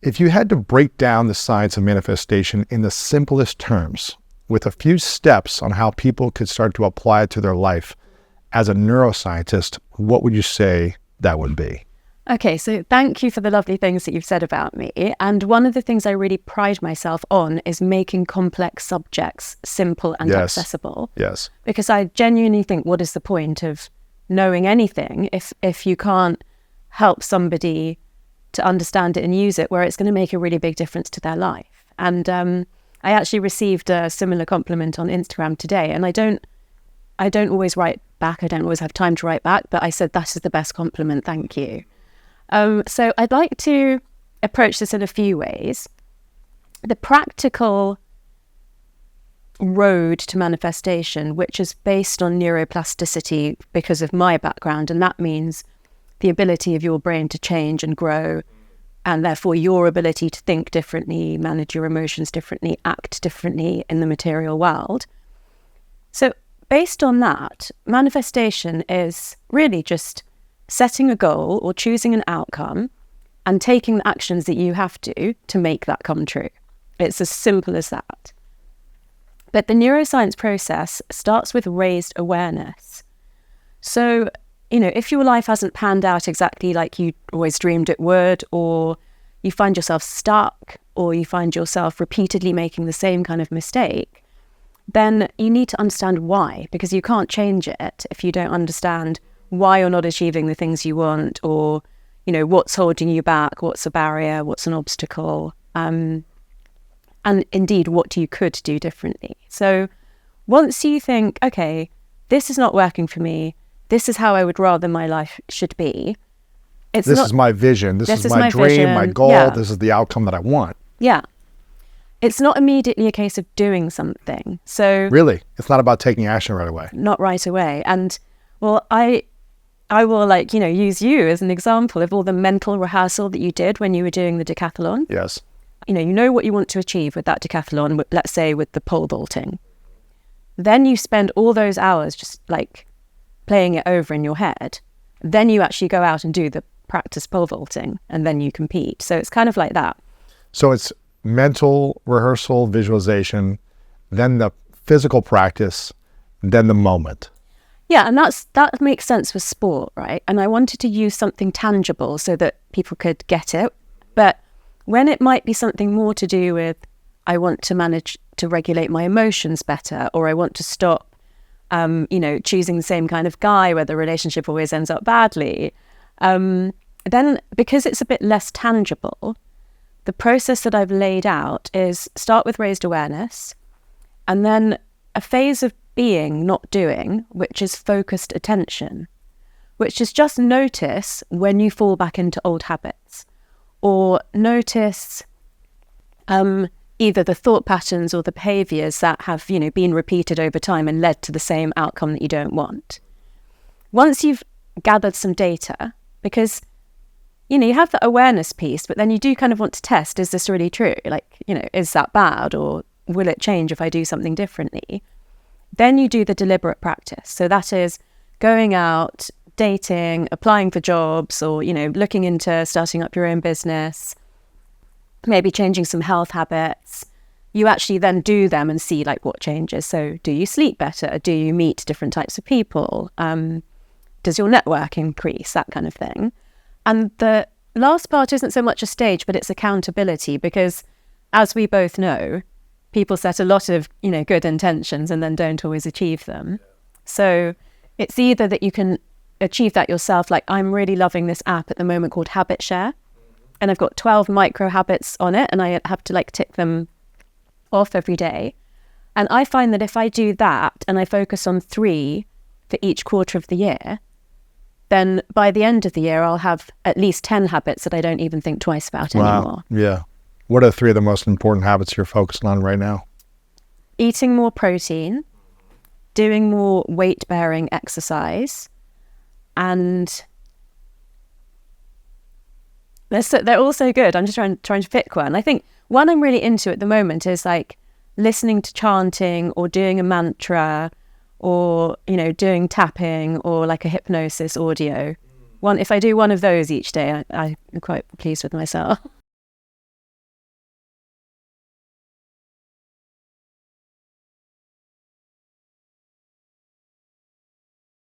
If you had to break down the science of manifestation in the simplest terms, with a few steps on how people could start to apply it to their life, as a neuroscientist, what would you say that would be? Okay, so thank you for the lovely things that you've said about me. And one of the things I really pride myself on is making complex subjects simple and accessible. Yes. Because I genuinely think, what is the point of knowing anything if you can't help somebody to understand it and use it, where it's going to make a really big difference to their life? And I actually received a similar compliment on Instagram today, and I don't always write back. I don't always have time to write back, but I said, that is the best compliment. Thank you. So I'd like to approach this in a few ways. The practical road to manifestation, which is based on neuroplasticity because of my background, and that means the ability of your brain to change and grow, and therefore your ability to think differently, manage your emotions differently, act differently in the material world. So based on that, manifestation is really just setting a goal or choosing an outcome and taking the actions that you have to make that come true. It's as simple as that. But the neuroscience process starts with raised awareness. So, if your life hasn't panned out exactly like you always dreamed it would, or you find yourself stuck, or you find yourself repeatedly making the same kind of mistake, then you need to understand why, because you can't change it if you don't understand why you're not achieving the things you want, or, what's holding you back, what's a barrier, what's an obstacle, and indeed what you could do differently. So once you think, okay, this is not working for me, this is how I would rather my life should be. This is my vision. This is my dream, vision. My goal. Yeah. This is the outcome that I want. Yeah. It's not immediately a case of doing something. So really, it's not about taking action right away. Not right away. And well, I will use you as an example of all the mental rehearsal that you did when you were doing the decathlon. Yes. You know what you want to achieve with that decathlon, let's say with the pole vaulting. Then you spend all those hours just playing it over in your head. Then you actually go out and do the practice pole vaulting, and then you compete. So it's kind of like that. So it's mental rehearsal, visualization, then the physical practice, then the moment. Yeah, and that makes sense with sport, right? And I wanted to use something tangible so that people could get it. But when it might be something more to do with, I want to manage to regulate my emotions better, or I want to stop choosing the same kind of guy where the relationship always ends up badly, then because it's a bit less tangible, the process that I've laid out is start with raised awareness, and then a phase of being, not doing, which is focused attention, which is just notice when you fall back into old habits, or notice either the thought patterns or the behaviors that have, been repeated over time and led to the same outcome that you don't want. Once you've gathered some data, because, you have the awareness piece, but then you do kind of want to test, is this really true? Is that bad, or will it change if I do something differently? Then you do the deliberate practice. So that is going out, dating, applying for jobs, or, looking into starting up your own business, maybe changing some health habits. You actually then do them and see what changes. So do you sleep better? Do you meet different types of people? Does your network increase? That kind of thing. And the last part isn't so much a stage, but it's accountability, because as we both know, people set a lot of, good intentions and then don't always achieve them. So it's either that you can achieve that yourself. I'm really loving this app at the moment called Habit Share. And I've got 12 micro habits on it, and I have to tick them off every day. And I find that if I do that and I focus on 3 for each quarter of the year, then by the end of the year, I'll have at least 10 habits that I don't even think twice about anymore. Yeah. What are 3 of the most important habits you're focusing on right now? Eating more protein, doing more weight-bearing exercise, and they're all so good. I'm just trying to pick one. I think one I'm really into at the moment is listening to chanting, or doing a mantra, or doing tapping, or a hypnosis audio. If I do one of those each day, I'm quite pleased with myself.